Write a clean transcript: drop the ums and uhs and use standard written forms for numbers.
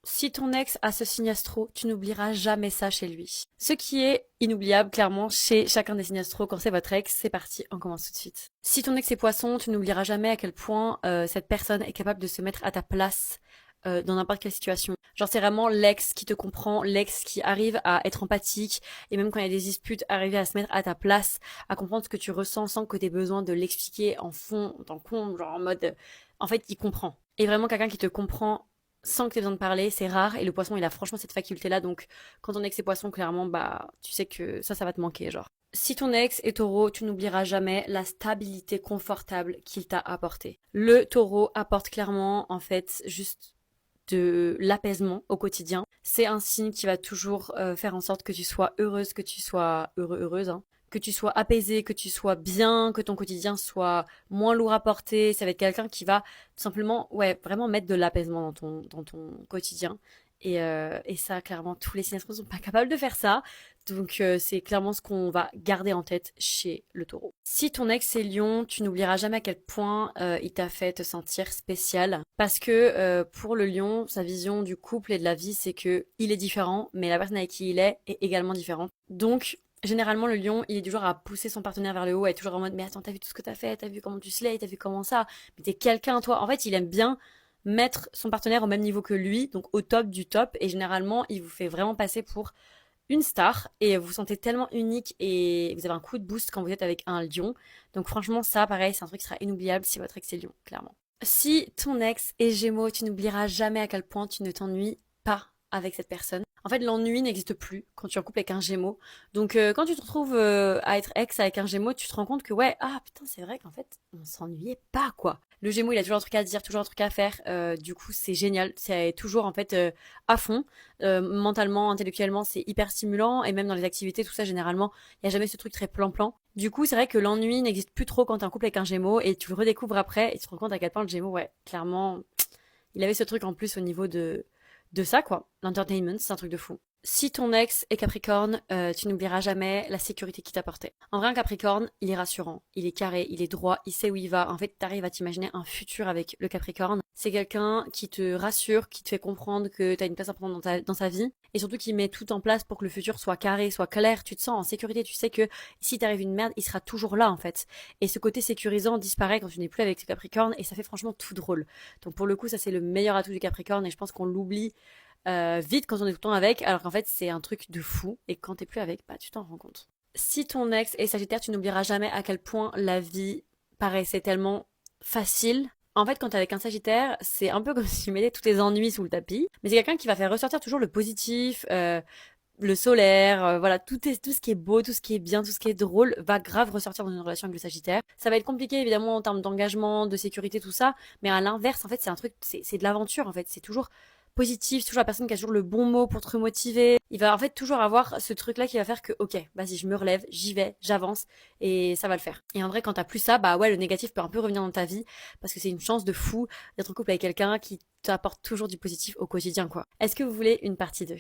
Si ton ex a ce signe astro, tu n'oublieras jamais ça chez lui. Ce qui est inoubliable, clairement, chez chacun des signes astro, quand c'est votre ex, c'est parti, on commence tout de suite. Si ton ex est poisson, tu n'oublieras jamais à quel point cette personne est capable de se mettre à ta place dans n'importe quelle situation. Genre c'est vraiment l'ex qui te comprend, l'ex qui arrive à être empathique, et même quand il y a des disputes, arriver à se mettre à ta place, à comprendre ce que tu ressens sans que tu aies besoin de l'expliquer en fond, en comble, genre en mode... en fait, il comprend. Et vraiment quelqu'un qui te comprend sans que tu aies besoin de parler, c'est rare, et le poisson, il a franchement cette faculté-là, donc quand ton ex est poisson, clairement, bah, tu sais que ça va te manquer, genre. Si ton ex est taureau, tu n'oublieras jamais la stabilité confortable qu'il t'a apportée. Le taureau apporte clairement, en fait, juste de l'apaisement au quotidien. C'est un signe qui va toujours faire en sorte que tu sois heureuse, que tu sois heureuse, hein, que tu sois apaisée, que tu sois bien, que ton quotidien soit moins lourd à porter. Ça va être quelqu'un qui va tout simplement, ouais, vraiment mettre de l'apaisement dans ton quotidien. Et ça, clairement, tous les signes ne sont pas capables de faire ça. Donc, c'est clairement ce qu'on va garder en tête chez le taureau. Si ton ex est lion, tu n'oublieras jamais à quel point il t'a fait te sentir spécial. Parce que pour le lion, sa vision du couple et de la vie, c'est que il est différent, mais la personne avec qui il est également différente. Donc, généralement, le lion, il est du genre à pousser son partenaire vers le haut, à être toujours en mode, mais attends, t'as vu tout ce que t'as fait, t'as vu comment tu slay, t'as vu comment ça, mais t'es quelqu'un, toi. En fait, il aime bien mettre son partenaire au même niveau que lui, donc au top du top, et généralement, il vous fait vraiment passer pour une star, et vous vous sentez tellement unique, et vous avez un coup de boost quand vous êtes avec un lion. Donc franchement, ça, pareil, c'est un truc qui sera inoubliable si votre ex est lion, clairement. Si ton ex est Gémeaux, tu n'oublieras jamais à quel point tu ne t'ennuies pas avec cette personne. En fait, l'ennui n'existe plus quand tu es en couple avec un Gémeaux. Donc, quand tu te retrouves à être ex avec un Gémeaux, tu te rends compte que ouais, ah putain, c'est vrai qu'en fait, on s'ennuyait pas quoi. Le Gémeaux, il a toujours un truc à dire, toujours un truc à faire. Du coup, c'est génial. C'est toujours en fait à fond. Mentalement, intellectuellement, c'est hyper stimulant. Et même dans les activités, tout ça, généralement, il y a jamais ce truc très plan-plan. Du coup, c'est vrai que l'ennui n'existe plus trop quand t'es en couple avec un Gémeaux et tu le redécouvres après et tu te rends compte à quel point le Gémeaux, ouais, clairement, il avait ce truc en plus au niveau de ça, quoi. L'entertainment, c'est un truc de fou. Si ton ex est Capricorne, tu n'oublieras jamais la sécurité qu'il t'apportait. En vrai, un Capricorne, il est rassurant, il est carré, il est droit, il sait où il va. En fait, t'arrives à t'imaginer un futur avec le Capricorne. C'est quelqu'un qui te rassure, qui te fait comprendre que t'as une place importante dans sa vie, et surtout qui met tout en place pour que le futur soit carré, soit clair. Tu te sens en sécurité, tu sais que si t'arrive une merde, il sera toujours là, en fait. Et ce côté sécurisant disparaît quand tu n'es plus avec ce Capricorne, et ça fait franchement tout drôle. Donc pour le coup, ça c'est le meilleur atout du Capricorne, et je pense qu'on l'oublie vite quand on est tout le temps avec, alors qu'en fait c'est un truc de fou, et quand t'es plus avec, bah tu t'en rends compte. Si ton ex est Sagittaire, tu n'oublieras jamais à quel point la vie paraissait tellement facile. En fait, quand t'es avec un Sagittaire, c'est un peu comme si tu mettais tous tes ennuis sous le tapis, mais c'est quelqu'un qui va faire ressortir toujours le positif, le solaire, voilà, tout ce qui est beau, tout ce qui est bien, tout ce qui est drôle va grave ressortir dans une relation avec le Sagittaire. Ça va être compliqué évidemment en termes d'engagement, de sécurité, tout ça, mais à l'inverse, en fait, c'est un truc, c'est de l'aventure en fait, c'est toujours positif, c'est toujours la personne qui a toujours le bon mot pour te remotiver. Il va en fait toujours avoir ce truc-là qui va faire que, ok, vas-y, je me relève, j'y vais, j'avance, et ça va le faire. Et en vrai, quand t'as plus ça, bah ouais, le négatif peut un peu revenir dans ta vie, parce que c'est une chance de fou d'être en couple avec quelqu'un qui t'apporte toujours du positif au quotidien, quoi. Est-ce que vous voulez une partie 2?